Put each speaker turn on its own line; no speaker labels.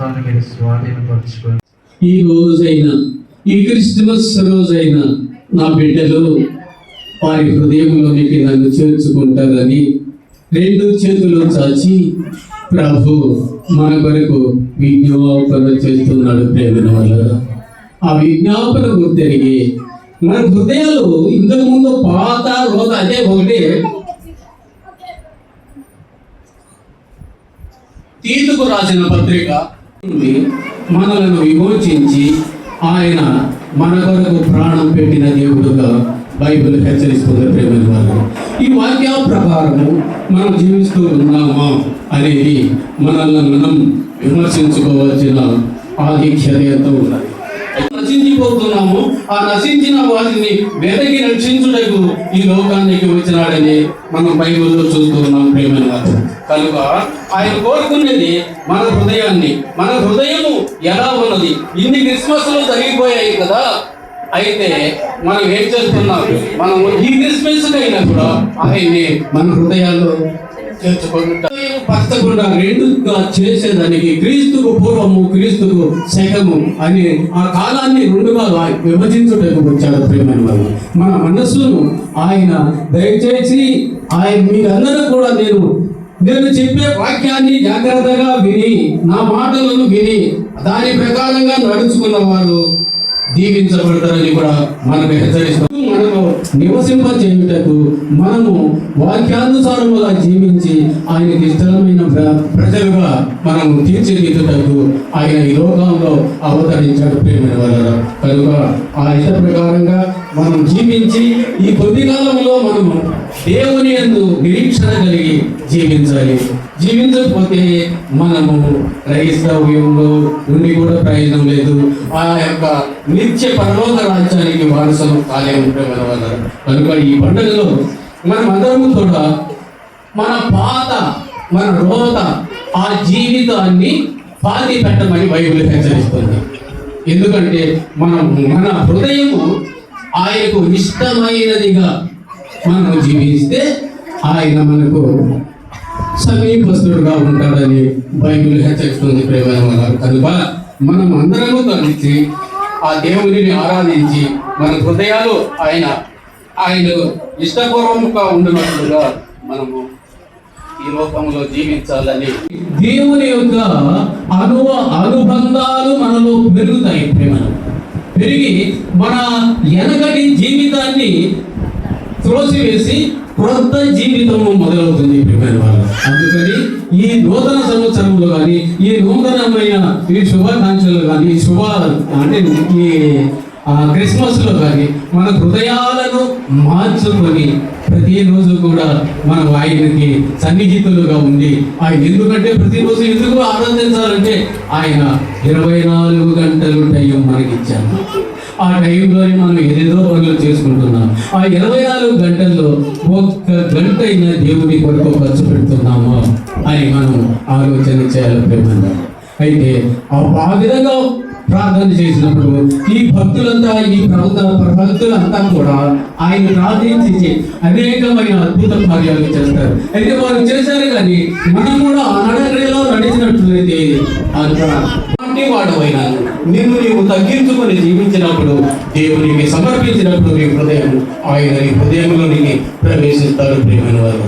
కుటుంబాన్ని మీరు స్వాధీనపరచుకొని
ఈ రోజైనా, ఈ క్రిస్మస్ రోజైనా నా బిడ్డలు వారి హృదయంలోనికి నన్ను చేర్చుకుంటారని రెండు చేతులు చాచి ప్రభు మన కొరకు విజ్ఞాపన చేస్తున్నాడు. ప్రేమ వల్ల ఆ విజ్ఞాపన గుర్తెరిగి మన హృదయాలు ఇంతకు ముందు పాత రోజు అదే ఒకటి తీతుకు రాసిన పత్రిక మనలను విమోచించి ఆయన మన కొరకు ప్రాణం పెట్టిన దేవుడుగా బైబిల్ హెచ్చరిస్తుంది. ప్రేమ వాళ్ళు ఈ వాక్య ప్రకారము మనం జీవిస్తూ ఉన్నామా అనేది మనల్ని మనం విమర్శించుకోవాల్సిన ఆధిక్యత ఎంతో ఉన్నది. నశించిపోతున్నాము, ఆ నశించిన వారిని వెనక్కి రక్షించుటకు ఈ లోకానికి వచ్చినాడని మనం బైబిల్లో చూస్తున్నాం. ప్రేమ వాళ్ళు కనుక ఆయన కోరుకునేది మన హృదయాన్ని. మన హృదయము ఎలా ఉన్నది? ఇన్ని క్రిస్మస్లు జరిగిపోయాయి కదా, అయితే మనం ఏం చేస్తున్నాం? మనం ఈ క్రిస్మస్ అయినా కూడా ఆయన్ని మన హృదయాల్లో పచ్చకుండా రెండుగా చేసేదానికి క్రీస్తుకు పూర్వము, క్రీస్తుకు శకము అని ఆ కాలాన్ని రెండుగా విభజించుటకు వచ్చాడు. ప్రేమైన వాళ్ళు మన మనస్సును ఆయన దయచేసి ఆయన మీరందరూ కూడా నేను చెప్పే వాక్యాన్ని జాగ్రత్తగా విని, నా మాటలను విని దాని ప్రకారంగా నడుచుకున్న వారు దీవించబడతారని కూడా మనకు హెచ్చరిస్తూ, మనకు నివసింప చేయుటకు మనము వాక్యానుసారముగా జీవించి ఆయనకి ఇష్టమైన ప్రజలుగా మనము తీర్చిదిద్దుటకు ఆయన ఈ లోకంలో అవతరించాడు. ప్రేమైన వాళ్ళ కనుక ఆ ఇష్ట ప్రకారంగా మనం జీవించి ఈ కొద్ది కాలంలో మనము దేవుని యందు నిరీక్షణ కలిగి జీవించాలి. జీవించకపోతే మనము క్రైస్తవ్యంలో ఉండి కూడా ప్రయోజనం లేదు. ఆ యొక్క నిత్య పరలోక రాజ్యానికి వారసులు కాలేము. కనుక ఈ పండుగలో మనం అందరము కూడా మన పాత, మన రోత, ఆ జీవితాన్ని పాతి పెట్టమని బైబిల్ హెచ్చరిస్తుంది. ఎందుకంటే మన హృదయము ఆయనకు ఇష్టమైనదిగా మనం జీవిస్తే ఆయన మనకు సమీపస్తుడుగా ఉంటాడని బైబిల్ హెచ్చరిస్తుంది. ప్రేమ కనుక మనం అందరము కలిసి ఆ దేవుడిని ఆరాధించి మన హృదయాలు ఆయన ఇష్టపూర్వకంగా ఉండినట్లుగా మనము ఈ లోకంలో జీవించాలని దేవుని యొక్క అనుబంధాలు మనలో పెరుగుతాయి. ప్రేమ పెరిగి మన వెనకటి జీవితాన్ని త్రోసివేసి క్రొత్త జీవితము మొదలవుతుంది. అందుకని ఈ నూతన సంవత్సరంలో కానీ, ఈ నూతనమైన ఈ శుభాకాంక్షలు కానీ, అంటే ఈ క్రిస్మస్ లో కానీ మన హృదయాలను మార్చుకొని ప్రతిరోజు కూడా మనం ఆయనకి సన్నిహితులుగా ఉండి, ఆయన ఎందుకంటే ప్రతిరోజు ఎందుకు ఆరాధించాలంటే ఆయన 24 గంటలు టైం మనకి ఇచ్చారు. ఆ టైంలోనే మనం ఏదేదో పనులు చేసుకుంటున్నాం. ఆ 24 గంటల్లో 1 గంట అయినా దేవుని కొరకు ఖర్చు పెడుతున్నామా అని మనం ఆలోచన చేయాలి. ప్రేమంగా అయితే ఆ విధంగా ప్రార్థన చేసినప్పుడు ఈ భక్తులంతా, ఈ భక్తులంతా కూడా ఆయన ప్రార్థించి అనేకమైన అద్భుత కార్యాలు చేస్తారు. అయితే వారు చేశారు, కానీ మనం కూడా ఆ నడకలో నడిచినట్లయితే వాడవైనా నిన్ను నీవు తగ్గించుకొని జీవించినప్పుడు, దేవునికి సమర్పించినప్పుడు నీ హృదయం ఆయన నీ హృదయంలో ప్రవేశిస్తారు. ప్రేమైన వారు